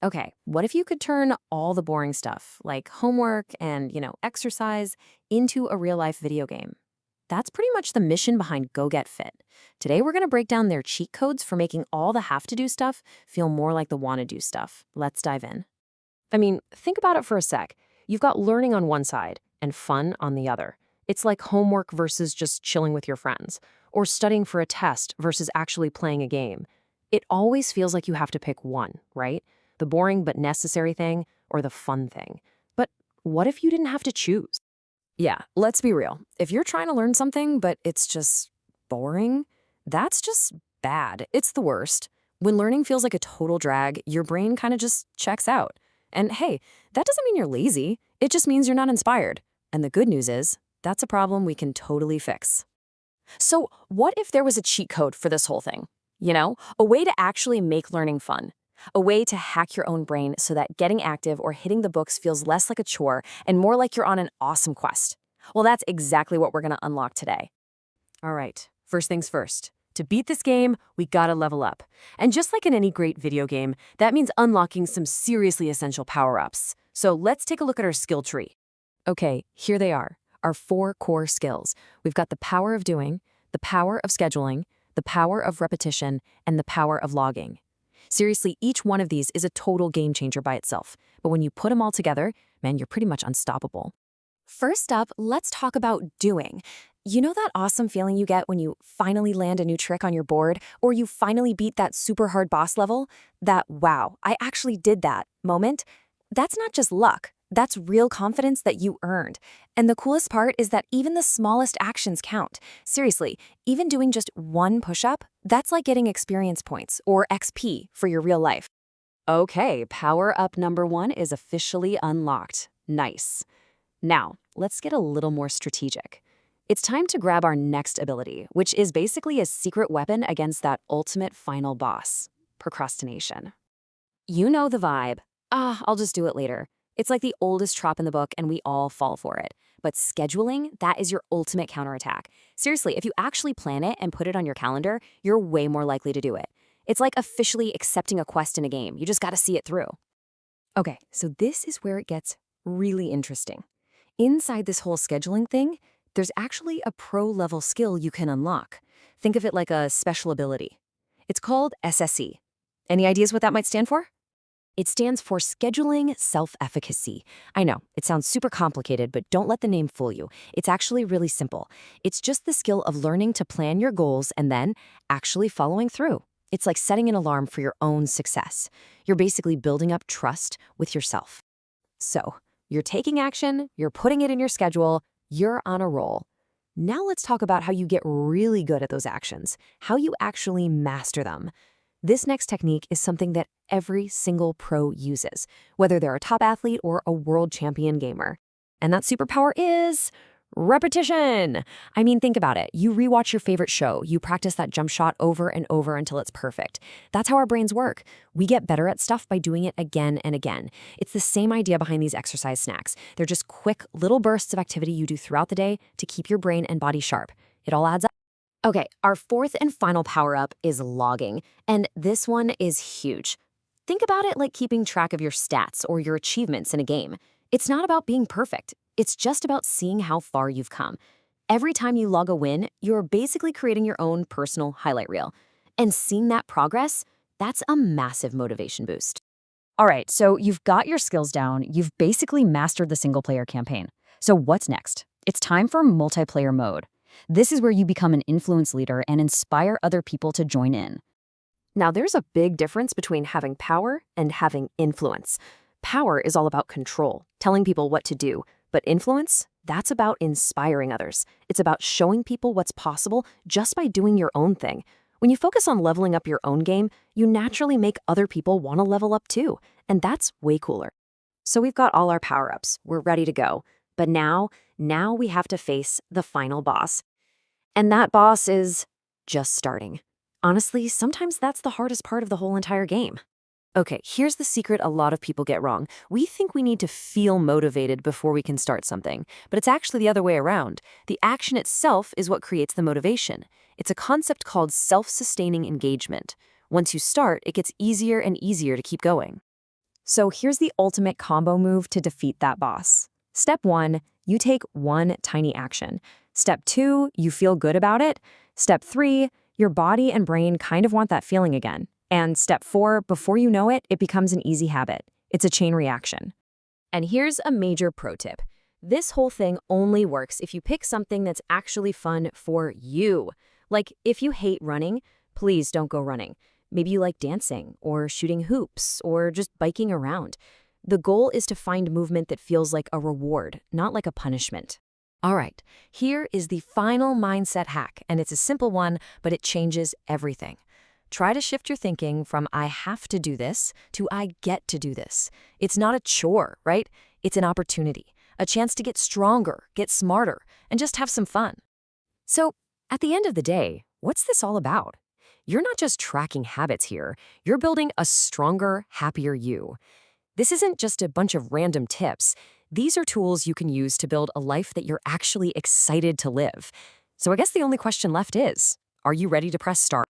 Okay, what if you could turn all the boring stuff, like homework and, exercise, into a real-life video game? That's pretty much the mission behind GoGet.Fit. Today, we're going to break down their cheat codes for making all the have-to-do stuff feel more like the want-to-do stuff. Let's dive in. I mean, think about it for a sec. You've got learning on one side and fun on the other. It's like homework versus just chilling with your friends, or studying for a test versus actually playing a game. It always feels like you have to pick one, right? The boring but necessary thing or the fun thing. But what if you didn't have to choose? Yeah, let's be real. If you're trying to learn something but it's just boring, that's just bad. It's the worst. When learning feels like a total drag, your brain kind of just checks out. And hey, that doesn't mean you're lazy. It just means you're not inspired. And the good news is, that's a problem we can totally fix. So, what if there was a cheat code for this whole thing? A way to actually make learning fun. A way to hack your own brain so that getting active or hitting the books feels less like a chore and more like you're on an awesome quest. Well, that's exactly what we're going to unlock today. All right, first things first. To beat this game, we gotta level up. And just like in any great video game, that means unlocking some seriously essential power-ups. So let's take a look at our skill tree. Okay, here they are, our 4 core skills. We've got the power of doing, the power of scheduling, the power of repetition, and the power of logging. Seriously, each one of these is a total game changer by itself. But when you put them all together, man, you're pretty much unstoppable. First up, let's talk about doing. You know that awesome feeling you get when you finally land a new trick on your board, or you finally beat that super hard boss level? That, wow, I actually did that moment? That's not just luck. That's real confidence that you earned. And the coolest part is that even the smallest actions count. Seriously, even doing just one push-up, that's like getting experience points, or XP, for your real life. Okay, power up number 1 is officially unlocked. Nice. Now, let's get a little more strategic. It's time to grab our next ability, which is basically a secret weapon against that ultimate final boss, procrastination. You know the vibe. I'll just do it later. It's like the oldest trope in the book, and we all fall for it. But scheduling, that is your ultimate counterattack. Seriously, if you actually plan it and put it on your calendar, you're way more likely to do it. It's like officially accepting a quest in a game. You just gotta see it through. Okay, so this is where it gets really interesting. Inside this whole scheduling thing, there's actually a pro-level skill you can unlock. Think of it like a special ability. It's called SSE. Any ideas what that might stand for? It stands for Scheduling Self-Efficacy. I know, it sounds super complicated, but don't let the name fool you. It's actually really simple. It's just the skill of learning to plan your goals and then actually following through. It's like setting an alarm for your own success. You're basically building up trust with yourself. So, you're taking action, you're putting it in your schedule, you're on a roll. Now let's talk about how you get really good at those actions, how you actually master them. This next technique is something that every single pro uses, whether they're a top athlete or a world champion gamer. And that superpower is repetition. I mean, think about it. You rewatch your favorite show, you practice that jump shot over and over until it's perfect. That's how our brains work. We get better at stuff by doing it again and again. It's the same idea behind these exercise snacks. They're just quick little bursts of activity you do throughout the day to keep your brain and body sharp. It all adds up. Okay, our fourth and final power-up is logging, and this one is huge. Think about it like keeping track of your stats or your achievements in a game. It's not about being perfect. It's just about seeing how far you've come. Every time you log a win, you're basically creating your own personal highlight reel. And seeing that progress, that's a massive motivation boost. All right, so you've got your skills down. You've basically mastered the single-player campaign. So what's next? It's time for multiplayer mode. This is where you become an influence leader and inspire other people to join in. Now, there's a big difference between having power and having influence. Power is all about control, telling people what to do. But influence, that's about inspiring others. It's about showing people what's possible just by doing your own thing. When you focus on leveling up your own game, you naturally make other people want to level up too. And that's way cooler. So we've got all our power-ups. We're ready to go. But now we have to face the final boss. And that boss is just starting. Honestly, sometimes that's the hardest part of the whole entire game. Okay, here's the secret a lot of people get wrong. We think we need to feel motivated before we can start something, but it's actually the other way around. The action itself is what creates the motivation. It's a concept called self-sustaining engagement. Once you start, it gets easier and easier to keep going. So here's the ultimate combo move to defeat that boss. Step 1, you take one tiny action. Step 2, you feel good about it. Step 3, your body and brain kind of want that feeling again. And step 4, before you know it, it becomes an easy habit. It's a chain reaction. And here's a major pro tip. This whole thing only works if you pick something that's actually fun for you. Like, if you hate running, please don't go running. Maybe you like dancing, or shooting hoops, or just biking around. The goal is to find movement that feels like a reward, not like a punishment. All right, here is the final mindset hack, and it's a simple one, but it changes everything. Try to shift your thinking from I have to do this to I get to do this. It's not a chore, right? It's an opportunity, a chance to get stronger, get smarter, and just have some fun. So, at the end of the day, what's this all about? You're not just tracking habits here, you're building a stronger, happier you. This isn't just a bunch of random tips. These are tools you can use to build a life that you're actually excited to live. So I guess the only question left is, are you ready to press start?